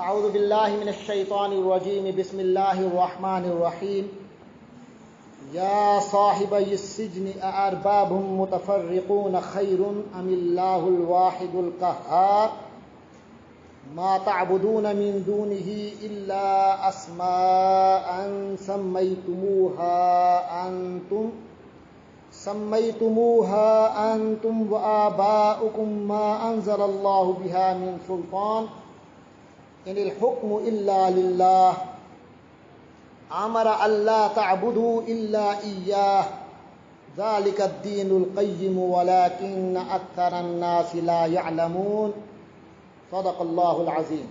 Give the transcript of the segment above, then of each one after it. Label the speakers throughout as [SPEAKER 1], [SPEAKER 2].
[SPEAKER 1] اعوذ باللہ من الشیطان الرجیم بسم اللہ الرحمن الرحیم یا صاحبی السجن اارباب متفرقون خیر ام اللہ الواحد القہار ما تعبدون من دونه الا اسماء سميتموها انتم وآباؤكم ما انزل الله بها من سلطان ان الحكم الا لله امر الا تعبدوا الا اياه ذلك الدين القيم ولكن اكثر الناس لا يعلمون صدق اللہ العظیم۔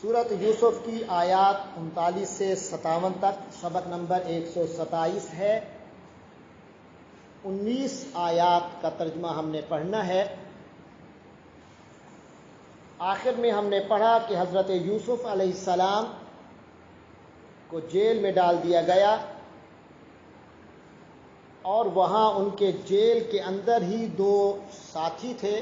[SPEAKER 1] سورۃ یوسف کی آیات 39 سے 57 تک سبق نمبر 127 ہے۔ 19 آیات کا ترجمہ ہم نے پڑھنا ہے۔ آخر میں ہم نے پڑھا کہ حضرت یوسف علیہ السلام کو جیل میں ڈال دیا گیا اور وہاں ان کے جیل کے اندر ہی دو ساتھی تھے۔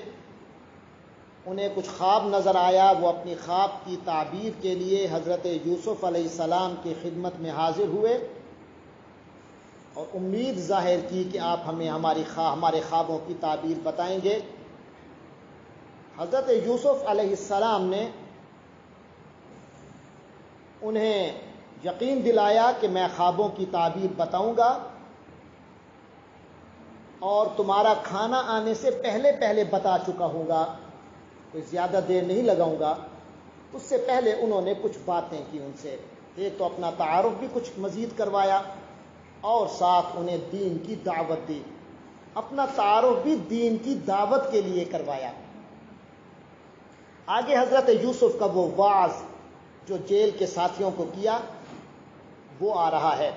[SPEAKER 1] انہیں کچھ خواب نظر آیا، وہ اپنی خواب کی تعبیر کے لیے حضرت یوسف علیہ السلام کی خدمت میں حاضر ہوئے اور امید ظاہر کی کہ آپ ہمیں ہمارے خوابوں کی تعبیر بتائیں گے۔ حضرت یوسف علیہ السلام نے انہیں یقین دلایا کہ میں خوابوں کی تعبیر بتاؤں گا اور تمہارا کھانا آنے سے پہلے بتا چکا ہوں گا، کوئی زیادہ دیر نہیں لگاؤں گا۔ اس سے پہلے انہوں نے کچھ باتیں کی ان سے، ایک تو اپنا تعارف بھی کچھ مزید کروایا اور ساتھ انہیں دین کی دعوت دی۔ اپنا تعارف بھی دین کی دعوت کے لیے کروایا۔ آگے حضرت یوسف کا وہ وعظ جو جیل کے ساتھیوں کو کیا وہ آ رہا ہے۔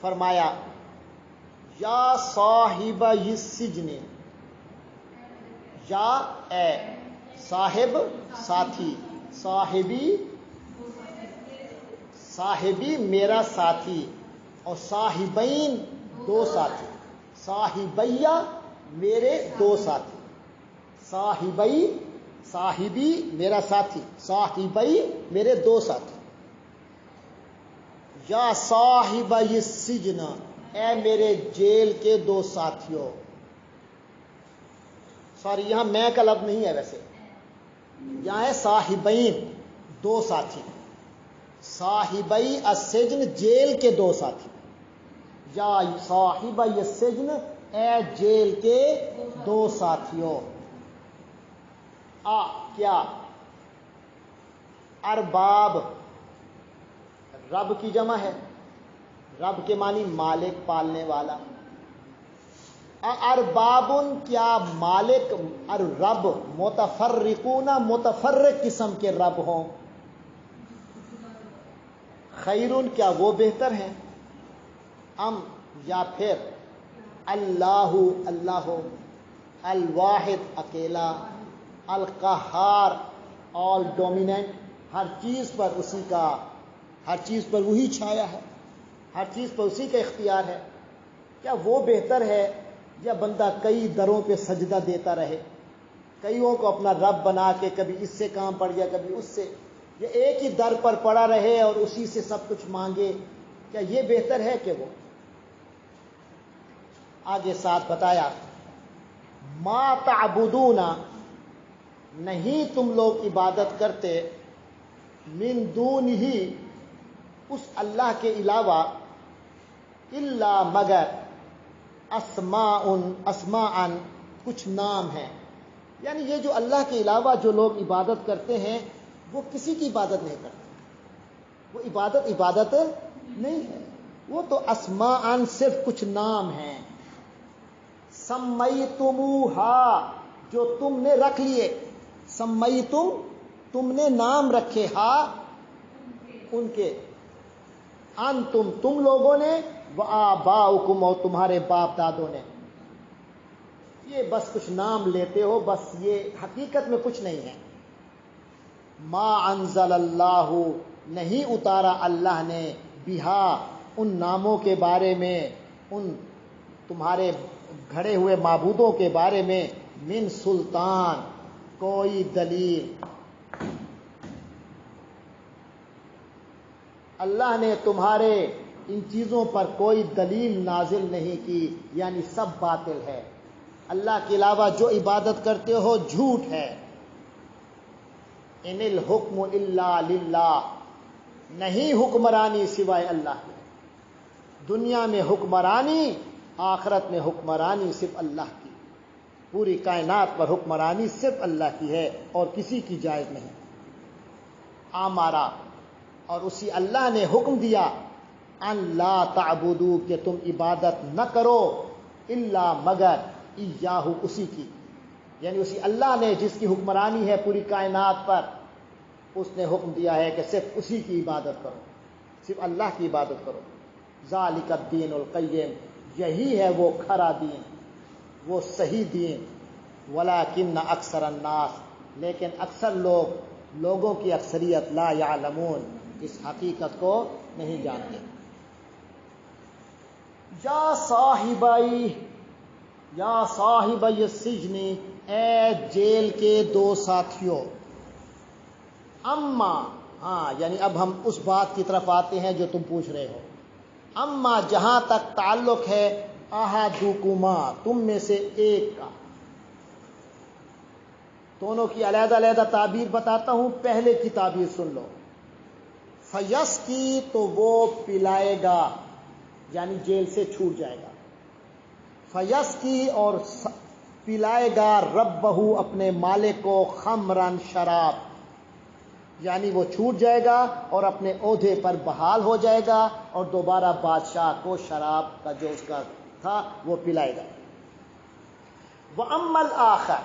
[SPEAKER 1] فرمایا یا صاحب السجن، یا اے صاحب ساتھی، صاحبی میرا ساتھی، اور صاحبین دو ساتھی، صاحبیہ میرے دو ساتھی، صاحبی میرا ساتھی، صاحبی میرے دو ساتھی۔ یا صاحب السجن، اے میرے جیل کے دو ساتھیوں۔ سوری، یہاں میں کا لفظ نہیں ہے، ویسے یہاں ہے صاحبین، دو ساتھی۔ صاحبی السجن، جیل کے دو ساتھی۔ یا صاحب السجن، اے جیل کے دو ساتھیوں۔ کیا ارباب، رب کی جمع ہے، رب کے معنی مالک، پالنے والا۔ اربابن، کیا مالک اور رب متفرقون، متفرق قسم کے رب ہوں۔ خیرون، کیا وہ بہتر ہیں۔ ام، یا پھر اللہ، اللہ ہو، الواحد اکیلا، القہار آل ڈومیننٹ، ہر چیز پر اسی کا، ہر چیز پر وہی چھایا ہے، ہر چیز پر اسی کا اختیار ہے۔ کیا وہ بہتر ہے یا بندہ کئی دروں پہ سجدہ دیتا رہے، کئیوں کو اپنا رب بنا کے کبھی اس سے کام پڑ گیا کبھی اس سے، یا ایک ہی در پر پڑا رہے اور اسی سے سب کچھ مانگے؟ کیا یہ بہتر ہے کہ وہ؟ آگے ساتھ بتایا ما تعبدون، نہیں تم لوگ عبادت کرتے، من دونہ، اس اللہ کے علاوہ، الا مگر، اسماء کچھ نام ہیں۔ یعنی یہ جو اللہ کے علاوہ جو لوگ عبادت کرتے ہیں وہ کسی کی عبادت نہیں کرتے، وہ عبادت نہیں ہے، وہ تو اسماء صرف کچھ نام ہیں۔ سمیتموہا، جو تم نے رکھ لیے، سمیتم، تم نے نام رکھے، ہا ان کے، انتم تم لوگوں نے، وآباؤکم اور تمہارے باپ دادوں نے۔ یہ بس کچھ نام لیتے ہو، بس یہ حقیقت میں کچھ نہیں ہے۔ ما انزل اللہ، نہیں اتارا اللہ نے، بہا ان ناموں کے بارے میں، ان تمہارے گھڑے ہوئے معبودوں کے بارے میں، من سلطان، کوئی دلیل، اللہ نے تمہارے ان چیزوں پر کوئی دلیل نازل نہیں کی، یعنی سب باطل ہے، اللہ کے علاوہ جو عبادت کرتے ہو جھوٹ ہے۔ ان الحکم الا للہ، نہیں حکمرانی سوائے اللہ کے، دنیا میں حکمرانی، آخرت میں حکمرانی صرف اللہ کی، پوری کائنات پر حکمرانی صرف اللہ کی ہے اور کسی کی جائز نہیں۔ آمارا، اور اسی اللہ نے حکم دیا، ان لا تعبدو، کہ تم عبادت نہ کرو، الا مگر، ایاہ، اسی کی، یعنی اسی اللہ نے جس کی حکمرانی ہے پوری کائنات پر، اس نے حکم دیا ہے کہ صرف اسی کی عبادت کرو، صرف اللہ کی عبادت کرو۔ ذالک الدین القیم، یہی ہے وہ کھرا دین، وہ صحیح دین۔ ولکن اکثر الناس، لیکن اکثر لوگوں کی اکثریت، لا یعلمون، اس حقیقت کو نہیں جانتے۔ یا صاحبی السجن، اے جیل کے دو ساتھیوں، اما، ہاں یعنی اب ہم اس بات کی طرف آتے ہیں جو تم پوچھ رہے ہو، اما جہاں تک تعلق ہے احدکما، تم میں سے ایک کا، دونوں کی علیحدہ علیحدہ تعبیر بتاتا ہوں، پہلے کی تعبیر سن لو۔ فیسقی، تو وہ پلائے گا، یعنی جیل سے چھوٹ جائے گا۔ فیسقی، اور پلائے گا، ربہ، اپنے مالک کو، خمرن، شراب، یعنی وہ چھوٹ جائے گا اور اپنے عہدے پر بحال ہو جائے گا اور دوبارہ بادشاہ کو شراب کا جو اس کا تھا وہ پلائے گا۔ وَأَمَّا الْآخَرُ،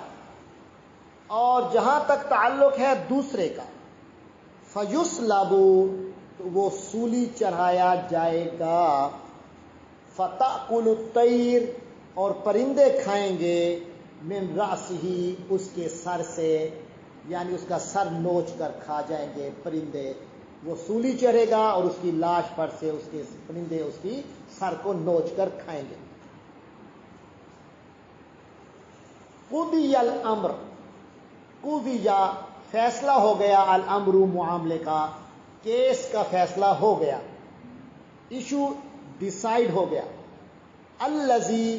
[SPEAKER 1] اور جہاں تک تعلق ہے دوسرے کا، فَيُصْلَبُ، تو وہ سولی چڑھایا جائے گا، فَتَأْكُلُ الطَّيْرُ، اور پرندے کھائیں گے، مِنْ رَأْسِهِ، اس کے سر سے، یعنی اس کا سر نوچ کر کھا جائیں گے پرندے، وہ سولی چڑھے گا اور اس کی لاش پر سے اس کے پرندے اس کی سر کو نوچ کر کھائیں گے۔ قُضِیَ الْأَمْرُ، قُضِیَ، فیصلہ ہو گیا، الامر، معاملے کا، کیس کا فیصلہ ہو گیا، ایشو ڈیسائیڈ ہو گیا، الذی،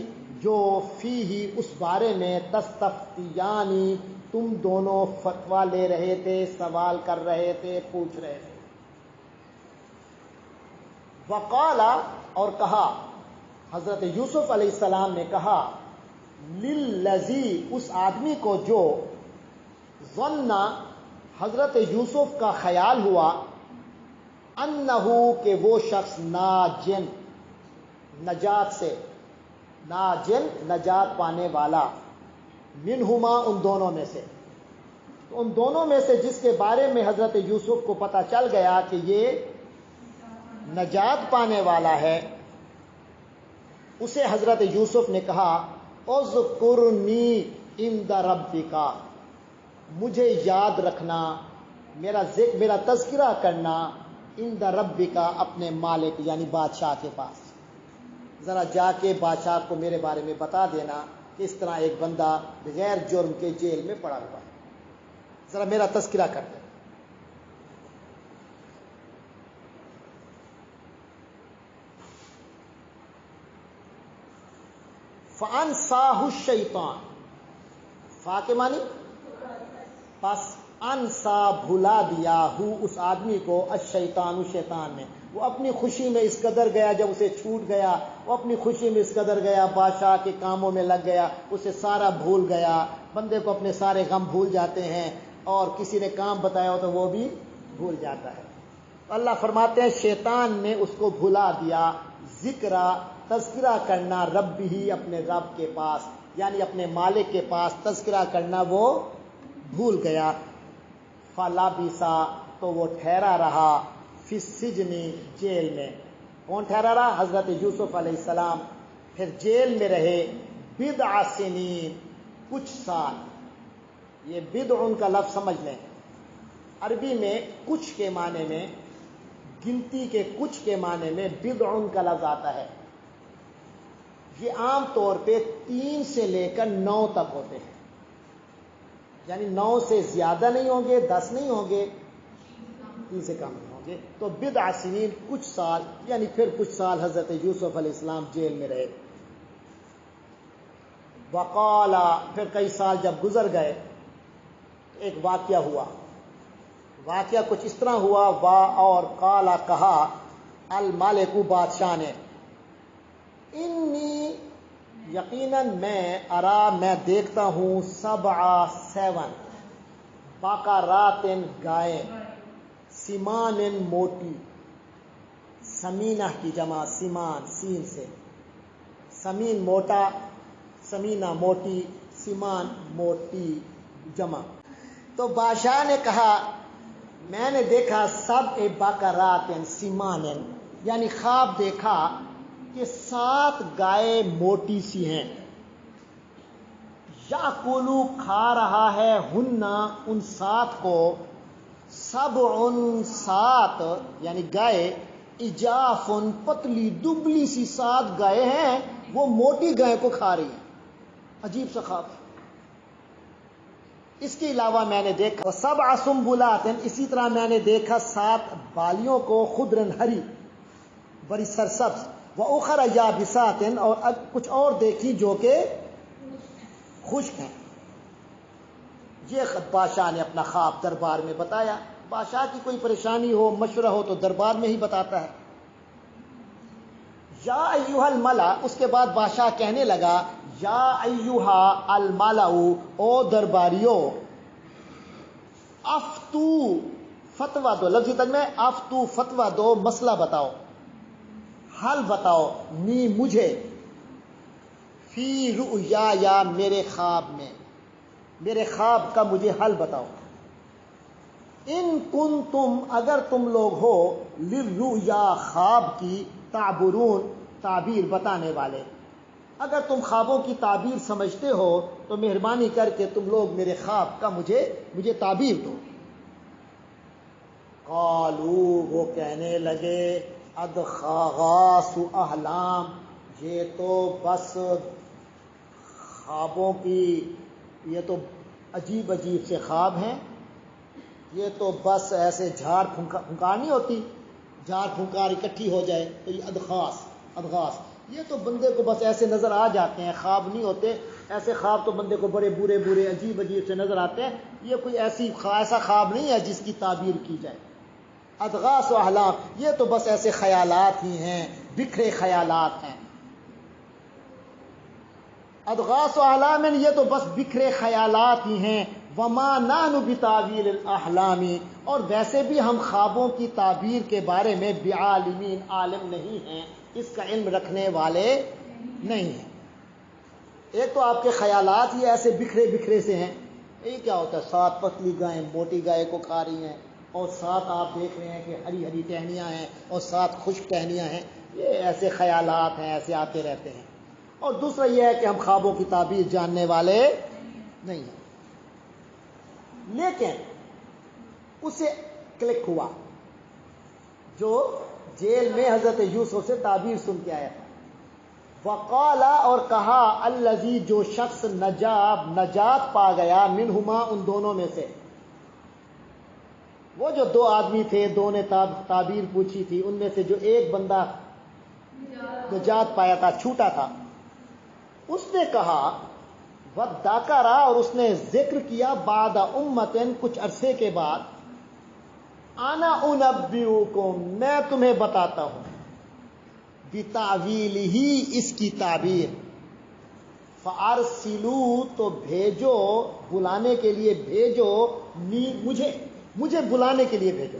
[SPEAKER 1] جو فیہ، اس بارے میں، تستفتیانی، تم دونوں فتویٰ لے رہے تھے، سوال کر رہے تھے، پوچھ رہے تھے۔ وقال، اور کہا، حضرت یوسف علیہ السلام نے کہا، للذی، اس آدمی کو جو، ظن، حضرت یوسف کا خیال ہوا، انہو، کہ وہ شخص، ناجن، نجات سے، ناجن، نجات پانے والا، منہما، ان دونوں میں سے، تو ان دونوں میں سے جس کے بارے میں حضرت یوسف کو پتہ چل گیا کہ یہ نجات پانے والا ہے، اسے حضرت یوسف نے کہا، اذکرنی عند ربک، مجھے یاد رکھنا، میرا تذکرہ کرنا، عند ربک، اپنے مالک یعنی بادشاہ کے پاس، ذرا جا کے بادشاہ کو میرے بارے میں بتا دینا کہ اس طرح ایک بندہ بغیر جرم کے جیل میں پڑا ہوا ہے، ذرا میرا تذکرہ کر دے۔ فَأَنْسَاهُ الشَّيْطَانُ، فا کے معنی، پس انسا، بھلا دیا، ہو، اس آدمی کو، الشیطان، شیطان نے، وہ اپنی خوشی میں اس قدر گیا، جب اسے چھوٹ گیا وہ اپنی خوشی میں اس قدر گیا، بادشاہ کے کاموں میں لگ گیا، اسے سارا بھول گیا، بندے کو اپنے سارے غم بھول جاتے ہیں، اور کسی نے کام بتایا ہو تو وہ بھی بھول جاتا ہے۔ اللہ فرماتے ہیں شیطان نے اس کو بھلا دیا، ذکرہ، تذکرہ کرنا، رب ہی، اپنے رب کے پاس، یعنی اپنے مالک کے پاس تذکرہ کرنا وہ بھول گیا۔ فَلَبِثَ، تو وہ ٹھہرا رہا، فِي السِّجْنِ، جیل میں۔ کون ٹھہرا رہا؟ حضرت یوسف علیہ السلام، پھر جیل میں رہے، بِضْعَ سِنِینَ، کچھ سال۔ یہ بدع کا لفظ سمجھ لیں، عربی میں کچھ کے معنی میں، گنتی کے کچھ کے معنی میں بدع کا لفظ آتا ہے۔ یہ عام طور پہ 3 سے لے کر 9 تک ہوتے ہیں۔ یعنی 9 سے زیادہ نہیں ہوں گے، 10 نہیں ہوں گے، 3 سے کم نہیں ہوں گے. تو بضع سنین کچھ سال، یعنی پھر کچھ سال حضرت یوسف علیہ السلام جیل میں رہے. وقالا، پھر کئی سال جب گزر گئے ایک واقعہ ہوا. واقعہ کچھ اس طرح ہوا، اور قالا کہا المالک بادشاہ نے، انی یقیناً میں دیکھتا ہوں 7 بقرات گائے، سمان موٹی، سمینہ کی جمع سمان سین سے، سمین موٹا، سمینہ موٹی، سمان موٹی جمع. تو بادشاہ نے کہا میں نے دیکھا 7 بقرات سمان، یعنی خواب دیکھا کہ 7 گائے موٹی سی ہیں، یاکلو کھا رہا ہے ہننا ان 7 کو، 7 یعنی گائے، اجاف پتلی دبلی سی 7 گائے ہیں، وہ موٹی گائے کو کھا رہی ہیں. عجیب سا خواب. اس کے علاوہ میں نے دیکھا 7 سنبلات، اسی طرح میں نے دیکھا 7 بالیوں کو، خضرن ہری، بڑی سرسبز، وَأُخَرَ يَابِسَاتٍ، اور کچھ اور دیکھی جو کہ خشک ہیں. یہ بادشاہ نے اپنا خواب دربار میں بتایا. بادشاہ کی کوئی پریشانی ہو، مشورہ ہو تو دربار میں ہی بتاتا ہے. یا ایھا الملا، اس کے بعد بادشاہ کہنے لگا یا ایھا الملا، او درباریو، افتو فتویٰ دو، لفظی ترجمہ میں افتو فتویٰ دو، مسئلہ بتاؤ، حل بتاؤ، نی مجھے، فی رؤیا، یا میرے خواب میں، میرے خواب کا مجھے حل بتاؤ. ان کنتم، اگر تم لوگ ہو، للرؤیا، خواب کی، تعبرون، تعبیر بتانے والے، اگر تم خوابوں کی تعبیر سمجھتے ہو تو مہربانی کر کے تم لوگ میرے خواب کا مجھے تعبیر دو. قالو، وہ کہنے لگے، اضغاث احلام، یہ تو بس خوابوں کی، یہ تو عجیب عجیب سے خواب ہیں، یہ تو بس ایسے جھاڑ پھنکار نہیں ہوتی، جھاڑ پھنکار اکٹھی ہو جائے تو یہ ادغاث، یہ تو بندے کو بس ایسے نظر آ جاتے ہیں، خواب نہیں ہوتے. ایسے خواب تو بندے کو بڑے برے عجیب عجیب سے نظر آتے ہیں. یہ کوئی ایسا خواب نہیں ہے جس کی تعبیر کی جائے. اضغاث و احلام، یہ تو بس ایسے خیالات ہی ہیں، بکھرے خیالات ہیں. اضغاث و احلام، یہ تو بس بکھرے خیالات ہی ہیں. وما نحن بتاویل الاحلام، اور ویسے بھی ہم خوابوں کی تعبیر کے بارے میں بعالمین، عالم نہیں ہیں، اس کا علم رکھنے والے نہیں ہیں. ایک تو آپ کے خیالات ہی ایسے بکھرے سے ہیں. یہ کیا ہوتا ہے، 7 پتلی گائیں موٹی گائے کو کھا رہی ہیں، اور 7 آپ دیکھ رہے ہیں کہ ہری ہری ٹہنیاں ہیں اور 7 خشک ٹہنیاں ہیں. یہ ایسے خیالات ہیں، ایسے آتے رہتے ہیں. اور دوسرا یہ ہے کہ ہم خوابوں کی تعبیر جاننے والے نہیں ہیں. لیکن اسے کلک ہوا جو جیل میں حضرت یوسف سے تعبیر سن کے آیا تھا. وقالا، اور کہا، الذی، جو شخص نجات پا گیا، منہما، ان دونوں میں سے. وہ جو 2 آدمی تھے، 2 نے تعبیر پوچھی تھی، ان میں سے جو ایک بندہ نجات پایا تھا، چھوٹا تھا، اس نے کہا وَذَكَرَ، اور اس نے ذکر کیا، بعد امتن، کچھ عرصے کے بعد، انا انبئکم، میں تمہیں بتاتا ہوں، بتاویلہ، اس کی تعبیر. فارسلوا، تو بھیجو، بلانے کے لیے بھیجو، مجھے بلانے کے لیے بھیجو.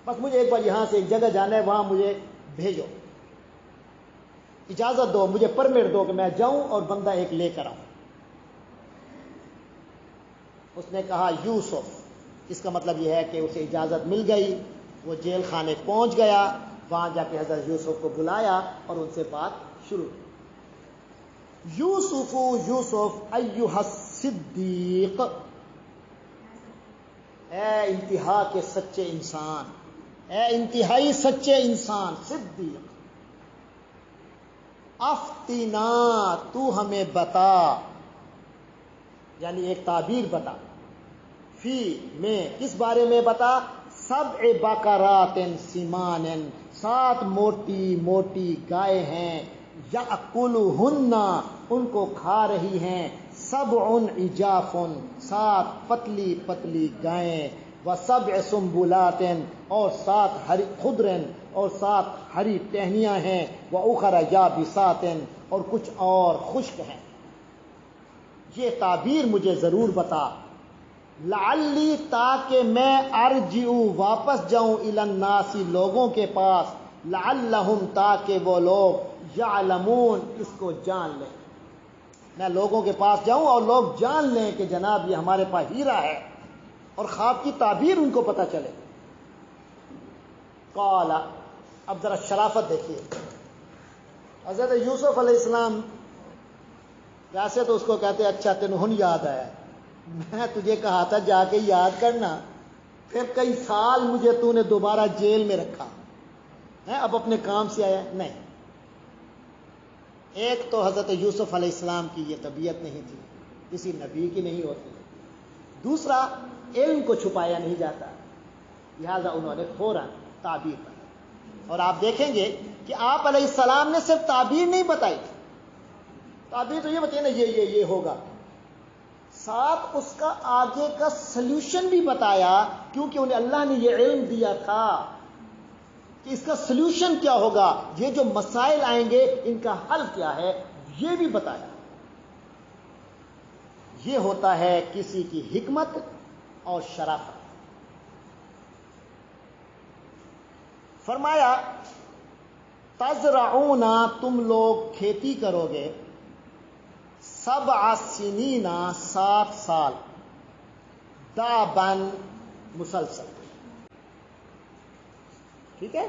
[SPEAKER 1] بس مجھے ایک بار یہاں سے ایک جگہ جانا ہے، وہاں مجھے بھیجو، اجازت دو، مجھے پرمٹ دو کہ میں جاؤں اور بندہ ایک لے کر آؤں. اس نے کہا یوسف، اس کا مطلب یہ ہے کہ اسے اجازت مل گئی، وہ جیل خانے پہنچ گیا، وہاں جا کے حضرت یوسف کو بلایا اور ان سے بات شروع. یوسف ایھا الصدیق، اے انتہا کے سچے انسان، اے انتہائی سچے انسان، صدیق. افتنا، تو ہمیں بتا، یعنی ایک تعبیر بتا. فی میں کس بارے میں بتا، سبع بقرات سمان 7 موٹی موٹی گائے ہیں، یأکلہن ان کو کھا رہی ہیں، سبع عجاف 7 پتلی پتلی گائیں، وسبع سنبلات اور 7 ہری خضر اور 7 ہری ٹہنیاں ہیں، واخر یابسات اور کچھ اور خشک ہیں۔ یہ تعبیر مجھے ضرور بتا، لعلی تاکہ میں ارجعو واپس جاؤں الی الناس لوگوں کے پاس، لعلہم تاکہ وہ لوگ یعلمون اس کو جان لیں، میں لوگوں کے پاس جاؤں اور لوگ جان لیں کہ جناب یہ ہمارے پاس ہیرا ہے، اور خواب کی تعبیر ان کو پتہ چلے۔ قال، اب ذرا شرافت دیکھیے، حضرت یوسف علیہ السلام ویسے تو اس کو کہتے اچھا تنہن یاد آیا، میں تجھے کہا تھا جا کے یاد کرنا، پھر کئی سال مجھے تو نے دوبارہ جیل میں رکھا ہے، اب اپنے کام سے آیا نہیں۔ ایک تو حضرت یوسف علیہ السلام کی یہ طبیعت نہیں تھی، کسی نبی کی نہیں ہوتی، دوسرا علم کو چھپایا نہیں جاتا، لہذا انہوں نے فوراً تعبیر بتائی۔ اور آپ دیکھیں گے کہ آپ علیہ السلام نے صرف تعبیر نہیں بتائی، تعبیر تو یہ بتائیے نا یہ ہوگا، ساتھ اس کا آگے کا سلوشن بھی بتایا، کیونکہ انہیں اللہ نے یہ علم دیا تھا کہ اس کا سلوشن کیا ہوگا، یہ جو مسائل آئیں گے ان کا حل کیا ہے، یہ بھی بتایا۔ یہ ہوتا ہے کسی کی حکمت اور شرافت۔ فرمایا تزرعون تم لوگ کھیتی کرو گے، 7 سنین 7 سال، دابن مسلسل، ٹھیک ہے،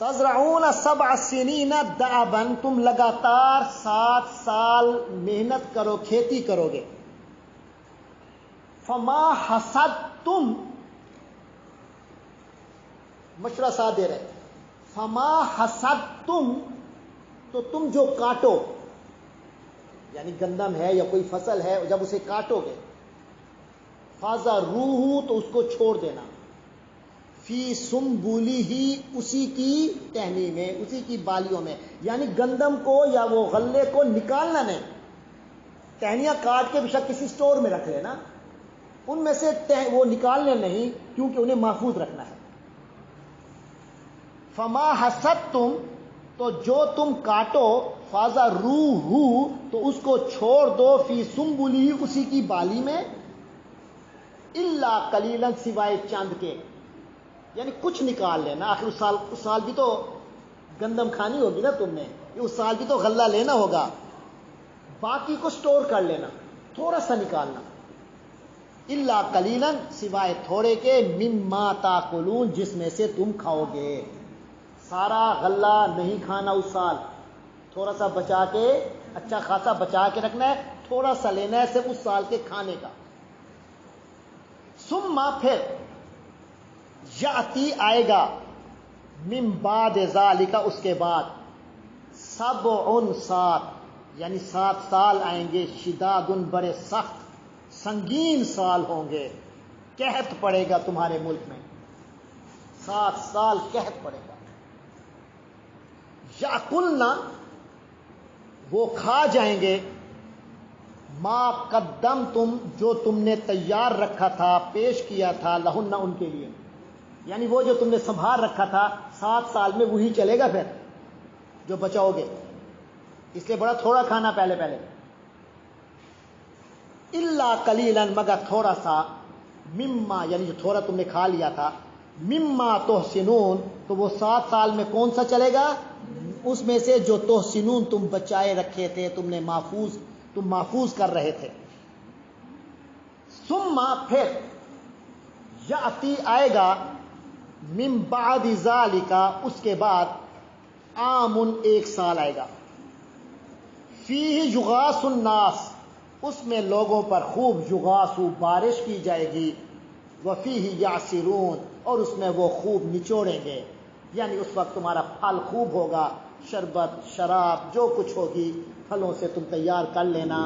[SPEAKER 1] تزرعون 7 سنین دابن، تم لگاتار 7 سال محنت کرو، کھیتی کرو گے، فما حصدتم، مشورہ ساتھ دے رہے، فما حصدتم، تو تم جو کاٹو، یعنی گندم ہے یا کوئی فصل ہے، جب اسے کاٹو گے، فَذَرُوهُ تو اس کو چھوڑ دینا، فی سنبلہ اسی کی ٹہنی میں، اسی کی بالیوں میں، یعنی گندم کو یا وہ غلے کو نکالنا نہیں، ٹہنیاں کاٹ کے بے شک کسی سٹور میں رکھ لینا، ان میں سے وہ نکالنے نہیں، کیونکہ انہیں محفوظ رکھنا ہے۔ فما حصدتم تو جو تم کاٹو، فَذَرُوهُ تو اس کو چھوڑ دو، فی سنبلہ اسی کی بالی میں، الا قلیلا سوائے چند کے، یعنی کچھ نکال لینا، آخر اس سال بھی تو گندم کھانی ہوگی نا تم نے، اس سال بھی تو غلہ لینا ہوگا، باقی کو سٹور کر لینا، تھوڑا سا نکالنا، الا قلیلا سوائے تھوڑے کے، مما تاکلون جس میں سے تم کھاؤ گے، سارا غلہ نہیں کھانا اس سال، تھوڑا سا بچا کے، اچھا خاصا بچا کے رکھنا ہے، تھوڑا سا لینا ہے صرف اس سال کے کھانے کا۔ ثم پھر یاتی آئے گا، من بعد ذالک اس کے بعد، 7 7 یعنی 7 سال آئیں گے، شداد بڑے سخت سنگین سال ہوں گے، قحط پڑے گا تمہارے ملک میں، 7 سال قحط پڑے گا۔ یاکلنا وہ کھا جائیں گے، ما قدمتم جو تم نے تیار رکھا تھا، پیش کیا تھا، لہن ان کے لیے، یعنی وہ جو تم نے سنبھال رکھا تھا 7 سال میں وہی چلے گا، پھر جو بچاؤ گے، اس لیے بڑا تھوڑا کھانا پہلے الا قلیلا مگر تھوڑا سا، مما یعنی جو تھوڑا تم نے کھا لیا تھا، مما تحسنون تو وہ 7 سال میں کون سا چلے گا، اس میں سے جو تحسنون تم بچائے رکھے تھے، تم محفوظ کر رہے تھے۔ ثم پھر یاتی آئے گا، من بعد ذالک اس کے بعد، عام 1 سال آئے گا، فیہ یغاث الناس اس میں لوگوں پر خوب یغاث بارش کی جائے گی، وفیہ یعصرون اور اس میں وہ خوب نچوڑیں گے، یعنی اس وقت تمہارا پھل خوب ہوگا، شربت شراب جو کچھ ہوگی پھلوں سے تم تیار کر لینا،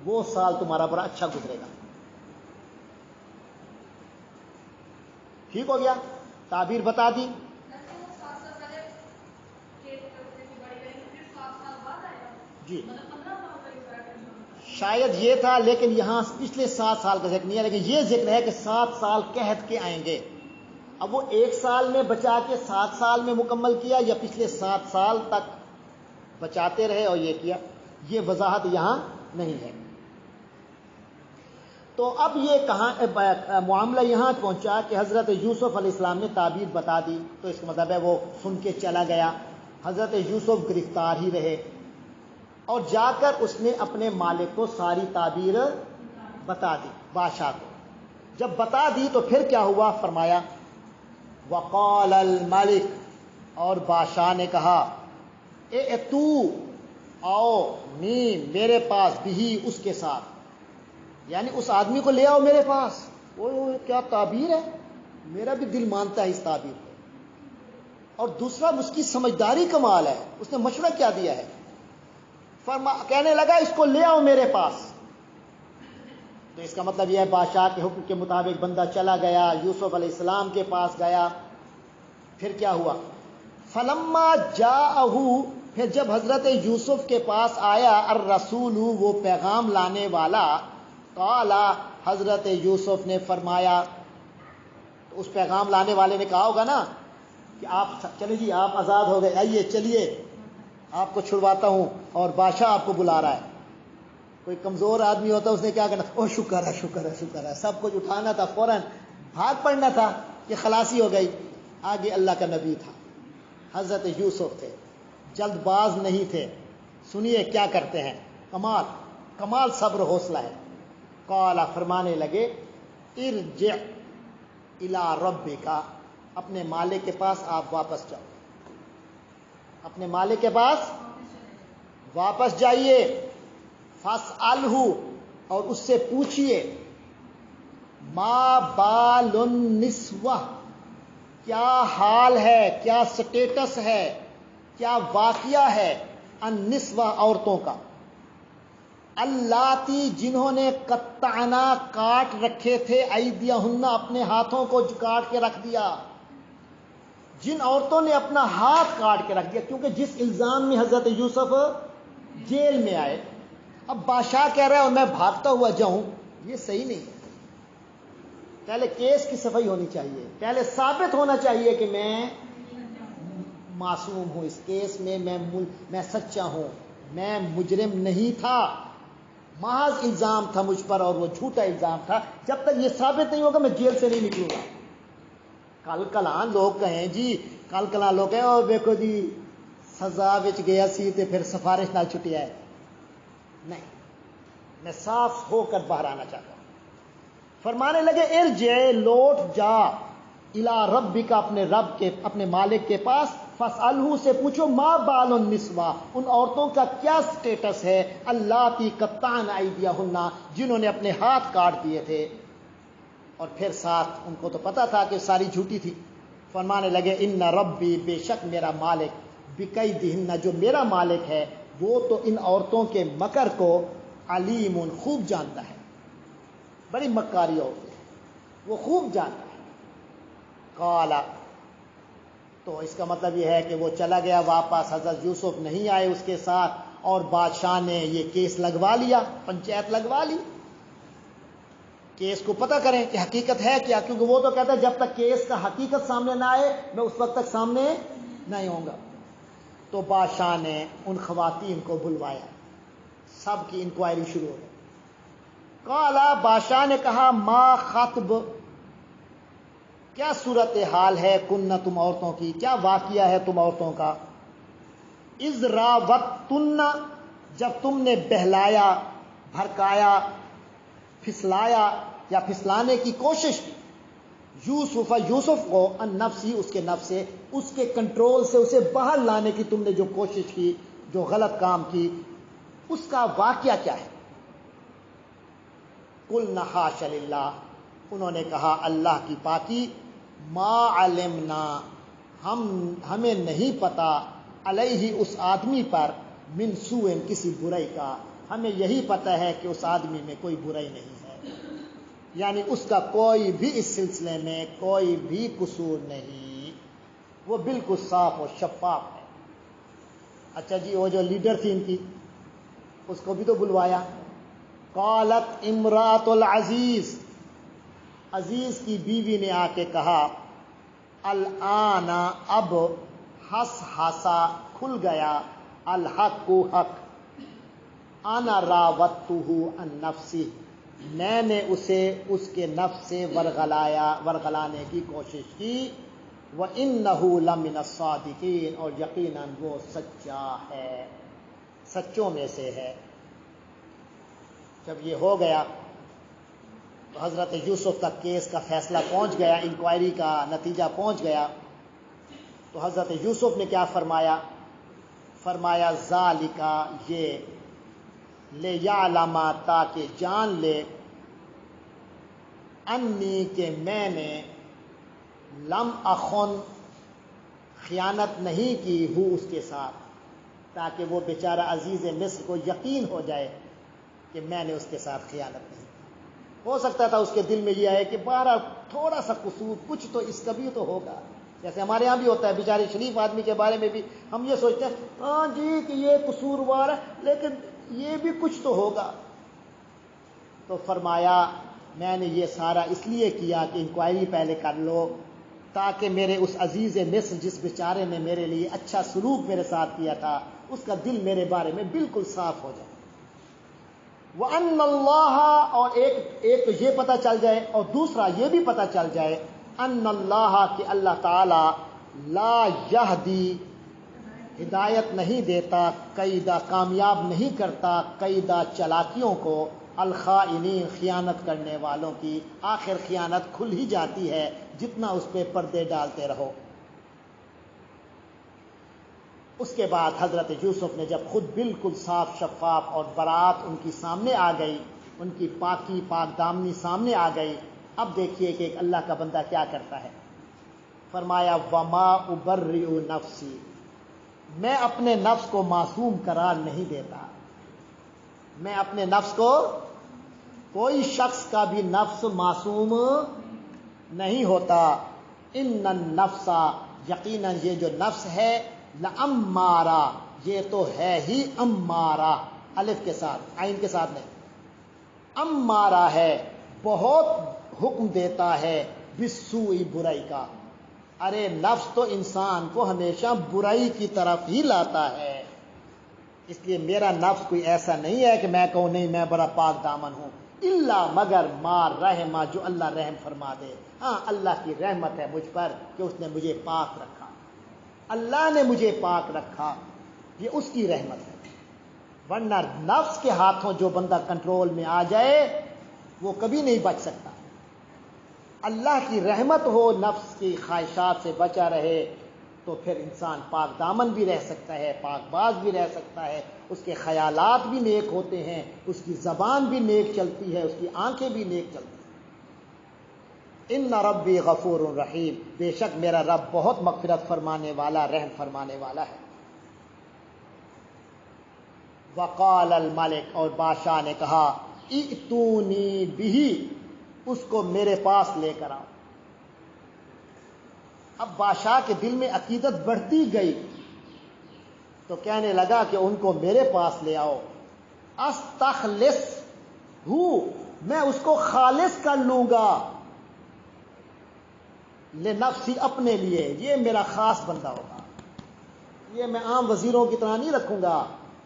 [SPEAKER 1] وہ سال تمہارا بڑا اچھا گزرے گا۔ ٹھیک ہو گیا، تعبیر بتا دی. جی شاید یہ تھا، لیکن یہاں پچھلے 7 سال کا ذکر نہیں ہے، لیکن یہ ذکر ہے کہ 7 سال قحط کے آئیں گے. اب وہ 1 سال میں بچا کے 7 سال میں مکمل کیا، یا پچھلے 7 سال تک بچاتے رہے اور یہ کیا، یہ وضاحت یہاں نہیں ہے. تو اب یہ کہاں معاملہ یہاں پہنچا کہ حضرت یوسف علیہ السلام نے تعبیر بتا دی، تو اس کا مطلب ہے وہ سن کے چلا گیا. حضرت یوسف گرفتار ہی رہے، اور جا کر اس نے اپنے مالک کو ساری تعبیر بتا دی، بادشاہ کو. جب بتا دی تو پھر کیا ہوا؟ فرمایا وقال الملک، اور بادشاہ نے کہا اے تو آؤ نی میرے پاس بھی، اس کے ساتھ، یعنی اس آدمی کو لے آؤ میرے پاس. وہ کیا تعبیر ہے، میرا بھی دل مانتا ہے اس تعبیر کو. اور دوسرا اس کی سمجھداری کمال ہے، اس نے مشورہ کیا دیا ہے. کہنے لگا اس کو لے آؤ میرے پاس. تو اس کا مطلب یہ ہے بادشاہ کے حکم کے مطابق بندہ چلا گیا، یوسف علیہ السلام کے پاس گیا. پھر کیا ہوا؟ فلما جاءہ، پھر جب حضرت یوسف کے پاس آیا الرسول، وہ پیغام لانے والا، قال، حضرت یوسف نے فرمایا، تو اس پیغام لانے والے نے کہا ہوگا نا کہ آپ چلے جی، آپ آزاد ہو گئے، آئیے چلیے آپ کو چھڑواتا ہوں، اور بادشاہ آپ کو بلا رہا ہے. کوئی کمزور آدمی ہوتا اس نے کیا کرنا؟ او شکر ہے شکر ہے شکر ہے، سب کچھ اٹھانا تھا، فوراً بھاگ پڑنا تھا کہ خلاصی ہو گئی. آگے اللہ کا نبی تھا، حضرت یوسف تھے، جلد باز نہیں تھے. سنیے کیا کرتے ہیں، کمال کمال صبر حوصلہ ہے. قال، فرمانے لگے ارجع الی ربک، اپنے مالک کے پاس آپ واپس جاؤ، اپنے مالک کے پاس واپس جائیے. فاسألہ، اور اس سے پوچھئے، ما بال النسوہ، کیا حال ہے، کیا سٹیٹس ہے، کیا واقعہ ہے، النسوہ، عورتوں کا، اللاتی، جنہوں نے قطعنا، کاٹ رکھے تھے، ایدیہن، اپنے ہاتھوں کو کاٹ کے رکھ دیا. جن عورتوں نے اپنا ہاتھ کاٹ کے رکھ دیا، کیونکہ جس الزام میں حضرت یوسف جیل میں آئے. اب بادشاہ کہہ رہا ہے اور میں بھاگتا ہوا جاؤں، یہ صحیح نہیں ہے. پہلے کیس کی صفائی ہونی چاہیے، پہلے ثابت ہونا چاہیے کہ میں معصوم ہوں، اس کیس میں میں سچا ہوں، میں مجرم نہیں تھا، محض الزام تھا مجھ پر اور وہ جھوٹا الزام تھا. جب تک یہ ثابت نہیں ہوگا میں جیل سے نہیں نکلوں گا. کل کلان لوگ کہیں جی، کل کلان لوگ کہیں اور دیکھو جی سزا وچ گیا سی تے پھر سفارش نہ چھٹیا ہے. نہیں، میں صاف ہو کر باہر آنا چاہتا ہوں. فرمانے لگے ارجع، لوٹ جا، الی ربک، اپنے رب کے، اپنے مالک کے پاس. فاسألہ، سے پوچھو، ما بال النسوہ، ان عورتوں کا کیا سٹیٹس ہے، اللاتی قطعن ایدیہن، جنہوں نے اپنے ہاتھ کاٹ دیے تھے. اور پھر ساتھ ان کو تو پتا تھا کہ ساری جھوٹی تھی. فرمانے لگے ان ربی، بے شک میرا مالک، بکیدہن، جو میرا مالک ہے وہ تو ان عورتوں کے مکر کو علیم، خوب جانتا ہے. بڑی مکاری عورتیں وہ خوب جانتا ہے. قال، تو اس کا مطلب یہ ہے کہ وہ چلا گیا واپس، حضرت یوسف نہیں آئے اس کے ساتھ، اور بادشاہ نے یہ کیس لگوا لیا، پنچایت لگوا لی. کیس کو پتہ کریں کہ حقیقت ہے کیا، کیونکہ وہ تو کہتا ہے جب تک کیس کا حقیقت سامنے نہ آئے میں اس وقت تک سامنے نہیں ہوں گا. تو بادشاہ نے ان خواتین کو بلوایا، سب کی انکوائری شروع ہو گئی. قالا، بادشاہ نے کہا، ما خطب، کیا صورت حال ہے، کننا، تم عورتوں کی، کیا واقعہ ہے تم عورتوں کا، اذ راوتن، جب تم نے بہلایا، بھڑکایا، پھسلایا یا پھسلانے کی کوشش کی، یوسف کو، ان نفسی، اس کے نفس سے، اس کے کنٹرول سے اسے باہر لانے کی تم نے جو کوشش کی، جو غلط کام کی، اس کا واقعہ کیا ہے. قلنا حاشا للہ، انہوں نے کہا اللہ کی پاکی، ما علمنا، ہمیں نہیں پتا، علیہ، اس آدمی پر، من سوء، کسی برائی کا، ہمیں یہی پتہ ہے کہ اس آدمی میں کوئی برائی نہیں ہے. یعنی اس کا کوئی بھی اس سلسلے میں کوئی بھی قصور نہیں، وہ بالکل صاف و شفاف ہے۔ اچھا جی، وہ جو لیڈر تھی ان کی، اس کو بھی تو بلوایا۔ قالت امرات العزیز، عزیز کی بیوی نے آ کے کہا، الآن اب ہس ہسا کھل گیا، الحق کو حق، انا راودتہ عن نفسی، میں نے اسے اس کے نفس سے ورغلانے کی کوشش کی، وَإِنَّهُ لَمِنَ الصَّادِقِينَ، اور یقیناً وہ سچا ہے، سچوں میں سے ہے۔ جب یہ ہو گیا تو حضرت یوسف تک کیس کا فیصلہ پہنچ گیا، انکوائری کا نتیجہ پہنچ گیا۔ تو حضرت یوسف نے کیا فرمایا؟ فرمایا ذالک، یہ، لیعلم، تاکہ جان لے، انی، کہ میں نے، لم اخن، خیانت نہیں کی، ہوں اس کے ساتھ، تاکہ وہ بیچارہ عزیز مصر کو یقین ہو جائے کہ میں نے اس کے ساتھ خیانت نہیں کی۔ ہو سکتا تھا اس کے دل میں یہ آئے کہ بہرحال تھوڑا سا قصور، کچھ تو اس کا بھی تو ہوگا، جیسے ہمارے ہاں بھی ہوتا ہے، بیچارے شریف آدمی کے بارے میں بھی ہم یہ سوچتے ہیں ہاں جی کہ یہ قصوروار ہے، لیکن یہ بھی کچھ تو ہوگا۔ تو فرمایا میں نے یہ سارا اس لیے کیا کہ انکوائری پہلے کر لو، تاکہ میرے اس عزیز مصر جس بیچارے نے میرے لیے اچھا سلوک میرے ساتھ کیا تھا، اس کا دل میرے بارے میں بالکل صاف ہو جائے۔ وَأَنَّ اللَّهَ، اور ایک تو یہ پتہ چل جائے، اور دوسرا یہ بھی پتہ چل جائے، ان اللہ، کہ اللہ تعالی، لا یہدی، ہدایت نہیں دیتا، قیدا، کامیاب نہیں کرتا، قیدا، چلاکیوں کو، الخائنین، خیانت کرنے والوں کی۔ آخر خیانت کھل ہی جاتی ہے جتنا اس پہ پردے ڈالتے رہو۔ اس کے بعد حضرت یوسف نے جب خود بالکل صاف شفاف اور برات ان کی سامنے آ گئی، ان کی پاکی پاک دامنی سامنے آ گئی، اب دیکھیے کہ ایک اللہ کا بندہ کیا کرتا ہے۔ فرمایا وما ابرئ نفسی، میں اپنے نفس کو معصوم قرار نہیں دیتا، میں اپنے نفس کو، کوئی شخص کا بھی نفس معصوم نہیں ہوتا، ان النفس، یقیناً یہ جو نفس ہے، لامارہ، یہ تو ہے ہی امارہ، الف کے ساتھ، عین کے ساتھ نہیں، امارہ ہے، بہت حکم دیتا ہے، بالسوء، برائی کا۔ ارے نفس تو انسان کو ہمیشہ برائی کی طرف ہی لاتا ہے، اس لیے میرا نفس کوئی ایسا نہیں ہے کہ میں کہوں نہیں میں بڑا پاک دامن ہوں، الا، مگر، ما رحمہ، جو اللہ رحم فرما دے۔ ہاں اللہ کی رحمت ہے مجھ پر کہ اس نے مجھے پاک رکھا، اللہ نے مجھے پاک رکھا، یہ اس کی رحمت ہے، ورنہ نفس کے ہاتھوں جو بندہ کنٹرول میں آ جائے وہ کبھی نہیں بچ سکتا۔ اللہ کی رحمت ہو، نفس کی خواہشات سے بچا رہے، تو پھر انسان پاک دامن بھی رہ سکتا ہے، پاک باز بھی رہ سکتا ہے، اس کے خیالات بھی نیک ہوتے ہیں، اس کی زبان بھی نیک چلتی ہے، اس کی آنکھیں بھی نیک چلتی ہیں۔ ان ربی غفور رحیم، بے شک میرا رب بہت مغفرت فرمانے والا، رحم فرمانے والا ہے۔ وقال الملک، اور بادشاہ نے کہا، ائتونی بہ، اس کو میرے پاس لے کر آؤ۔ اب بادشاہ کے دل میں عقیدت بڑھتی گئی تو کہنے لگا کہ ان کو میرے پاس لے آؤ، استخلص ہوں، میں اس کو خالص کر لوں گا، لنفسی، اپنے لیے، یہ میرا خاص بندہ ہوگا، یہ میں عام وزیروں کی طرح نہیں رکھوں گا،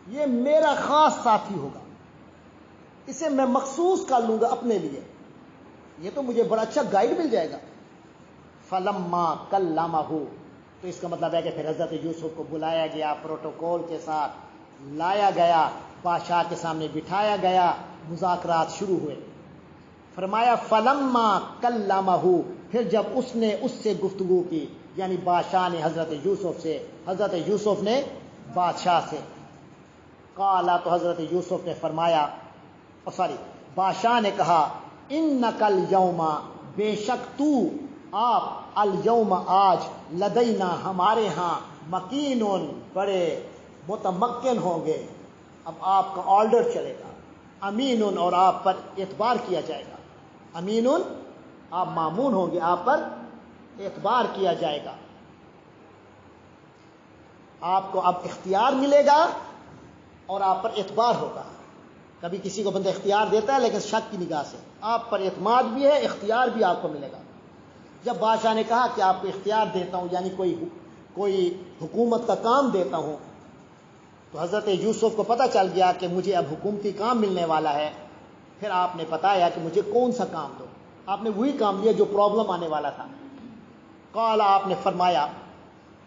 [SPEAKER 1] یہ میرا خاص ساتھی ہوگا، اسے میں مخصوص کر لوں گا اپنے لیے، یہ تو مجھے بڑا اچھا گائیڈ مل جائے گا۔ فلما کلمہ، تو اس کا مطلب ہے کہ پھر حضرت یوسف کو بلایا گیا، پروٹوکول کے ساتھ لایا گیا، بادشاہ کے سامنے بٹھایا گیا، مذاکرات شروع ہوئے۔ فرمایا فلما کلمہ، پھر جب اس نے اس سے گفتگو کی، یعنی بادشاہ نے حضرت یوسف سے، حضرت یوسف نے بادشاہ سے، قالا، تو حضرت یوسف نے فرمایا، بادشاہ نے کہا، انک الیوم، بے شک تو، آپ، الیوم، آج، لدینا، ہمارے ہاں، مکین، بڑے متمکن ہوں گے، اب آپ کا آرڈر چلے گا، امین، اور آپ پر اعتبار کیا جائے گا، امین، آپ مامون ہوں گے، آپ پر اعتبار کیا جائے گا، آپ کو اب اختیار ملے گا اور آپ پر اعتبار ہوگا۔ کبھی کسی کو بندہ اختیار دیتا ہے لیکن شک کی نگاہ سے، آپ پر اعتماد بھی ہے، اختیار بھی آپ کو ملے گا۔ جب بادشاہ نے کہا کہ آپ کو اختیار دیتا ہوں، یعنی کوئی حکومت کا کام دیتا ہوں، تو حضرت یوسف کو پتہ چل گیا کہ مجھے اب حکومتی کام ملنے والا ہے۔ پھر آپ نے بتایا کہ مجھے کون سا کام دو، آپ نے وہی کام لیا جو پرابلم آنے والا تھا۔ قال، آپ نے فرمایا،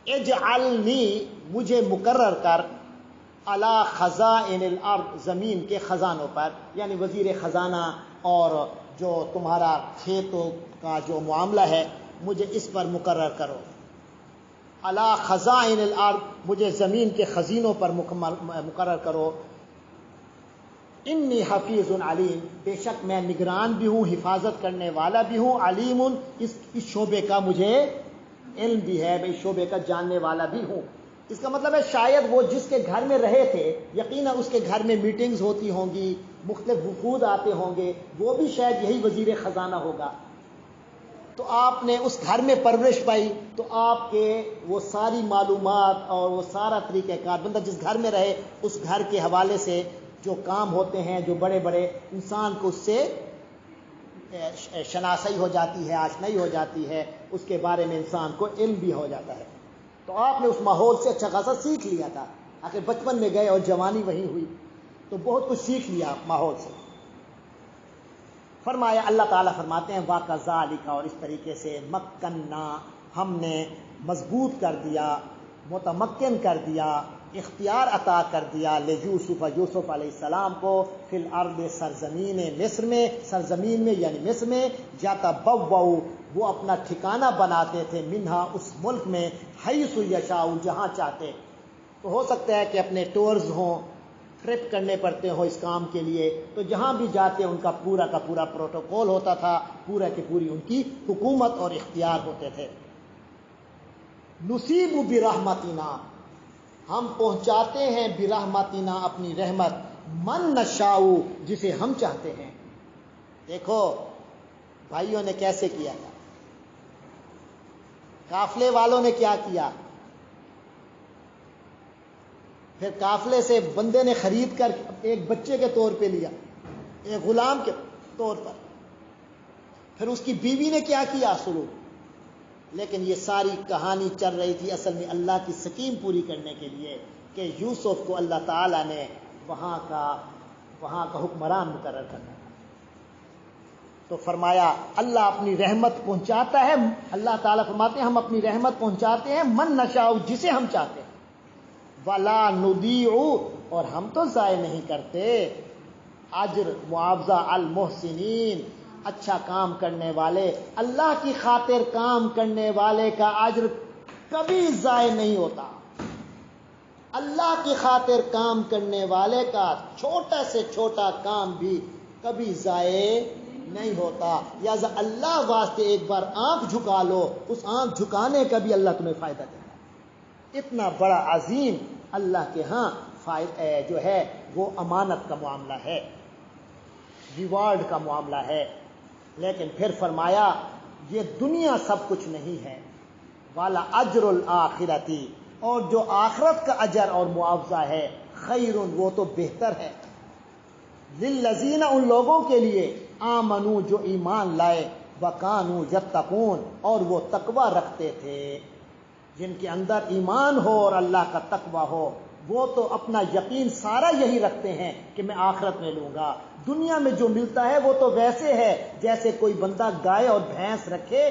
[SPEAKER 1] اجعلنی، مجھے مقرر کر، علی خزائن الارض، زمین کے خزانوں پر، یعنی وزیر خزانہ اور جو تمہارا کھیتوں کا جو معاملہ ہے مجھے اس پر مقرر کرو۔ علی خزائن الارض، مجھے زمین کے خزینوں پر مقرر کرو۔ انی حفیظ علیم، بے شک میں نگران بھی ہوں، حفاظت کرنے والا بھی ہوں، علیم، اس شعبے کا مجھے علم بھی ہے، میں اس شعبے کا جاننے والا بھی ہوں۔ اس کا مطلب ہے شاید وہ جس کے گھر میں رہے تھے، یقیناً اس کے گھر میں میٹنگز ہوتی ہوں گی، مختلف وفود آتے ہوں گے، وہ بھی شاید یہی وزیر خزانہ ہوگا۔ تو آپ نے اس گھر میں پرورش پائی، تو آپ کے وہ ساری معلومات اور وہ سارا طریقہ کار، بندہ جس گھر میں رہے اس گھر کے حوالے سے جو کام ہوتے ہیں، جو بڑے بڑے، انسان کو اس سے شناسائی ہو جاتی ہے، آشنائی ہو جاتی ہے، اس کے بارے میں انسان کو علم بھی ہو جاتا ہے۔ تو آپ نے اس ماحول سے اچھا خاصا سیکھ لیا تھا، آخر بچپن میں گئے اور جوانی وہیں ہوئی، تو بہت کچھ سیکھ لیا ماحول سے۔ فرمایا، اللہ تعالیٰ فرماتے ہیں، وَكَذَلِكَ، اور اس طریقے سے، مَكَّنَّا، ہم نے مضبوط کر دیا، متمکن کر دیا، اختیار عطا کر دیا، لیوسف، یوسف علیہ السلام کو، فی الارض، سرزمین مصر میں، سرزمین میں یعنی مصر میں، یتبوؤ، وہ اپنا ٹھکانہ بناتے تھے، منہا، اس ملک میں، حیث یشاء، جہاں چاہتے۔ تو ہو سکتا ہے کہ اپنے ٹورز ہوں، ٹرپ کرنے پڑتے ہوں اس کام کے لیے، تو جہاں بھی جاتے ان کا پورا پروٹوکول ہوتا تھا، پورا کی پوری ان کی حکومت اور اختیار ہوتے تھے۔ نصیب برحمتنا، ہم پہنچاتے ہیں، برحمتنا، اپنی رحمت، من نشاء، جسے ہم چاہتے ہیں۔ دیکھو بھائیوں نے کیسے کیا تھا، قافلے والوں نے کیا کیا، پھر قافلے سے بندے نے خرید کر ایک بچے کے طور پہ لیا، ایک غلام کے طور پر، پھر اس کی بیوی نے کیا کیا سلوک۔ لیکن یہ ساری کہانی چل رہی تھی اصل میں اللہ کی سکیم پوری کرنے کے لیے، کہ یوسف کو اللہ تعالیٰ نے وہاں کا حکمران مقرر کرنا تھا۔ تو فرمایا اللہ اپنی رحمت پہنچاتا ہے، اللہ تعالیٰ فرماتے ہیں ہم اپنی رحمت پہنچاتے ہیں، من نشاء، جسے ہم چاہتے ہیں، وَلَا نُضِيعُ، اور ہم تو ضائع نہیں کرتے، اجر، معاوضہ، المحسنین، اچھا کام کرنے والے، اللہ کی خاطر کام کرنے والے کا اجر کبھی ضائع نہیں ہوتا۔ اللہ کی خاطر کام کرنے والے کا چھوٹا سے چھوٹا کام بھی کبھی ضائع نہیں ہوتا۔ لہذا اللہ واسطے ایک بار آنکھ جھکا لو، اس آنکھ جھکانے کا بھی اللہ تمہیں فائدہ دے گا۔ اتنا بڑا عظیم اللہ کے ہاں جو ہے وہ امانت کا معاملہ ہے، ریوارڈ کا معاملہ ہے۔ لیکن پھر فرمایا یہ دنیا سب کچھ نہیں ہے، والا اجر الآخرتی، اور جو آخرت کا اجر اور معاوضہ ہے، خیر، وہ تو بہتر ہے، للذین، ان لوگوں کے لیے، آمنو، جو ایمان لائے، وکانو یتقون، اور وہ تقوی رکھتے تھے۔ جن کے اندر ایمان ہو اور اللہ کا تقوی ہو، وہ تو اپنا یقین سارا یہی رکھتے ہیں کہ میں آخرت میں لوں گا۔ دنیا میں جو ملتا ہے وہ تو ویسے ہے جیسے کوئی بندہ گائے اور بھینس رکھے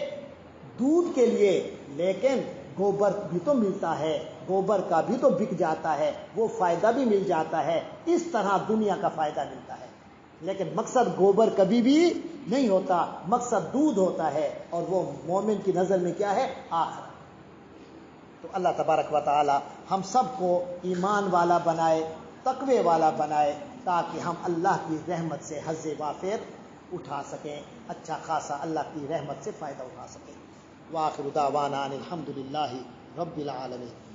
[SPEAKER 1] دودھ کے لیے، لیکن گوبر بھی تو ملتا ہے، گوبر کا بھی تو بک جاتا ہے، وہ فائدہ بھی مل جاتا ہے، اس طرح دنیا کا فائدہ ملتا ہے۔ لیکن مقصد گوبر کبھی بھی نہیں ہوتا، مقصد دودھ ہوتا ہے، اور وہ مومن کی نظر میں کیا ہے؟ آخرت۔ تو اللہ تبارک و تعالی ہم سب کو ایمان والا بنائے، تقوی والا بنائے، تاکہ ہم اللہ کی رحمت سے حظ وافر اٹھا سکیں، اچھا خاصا اللہ کی رحمت سے فائدہ اٹھا سکیں۔ وآخر دعوانا ان الحمد للہ رب العالمین۔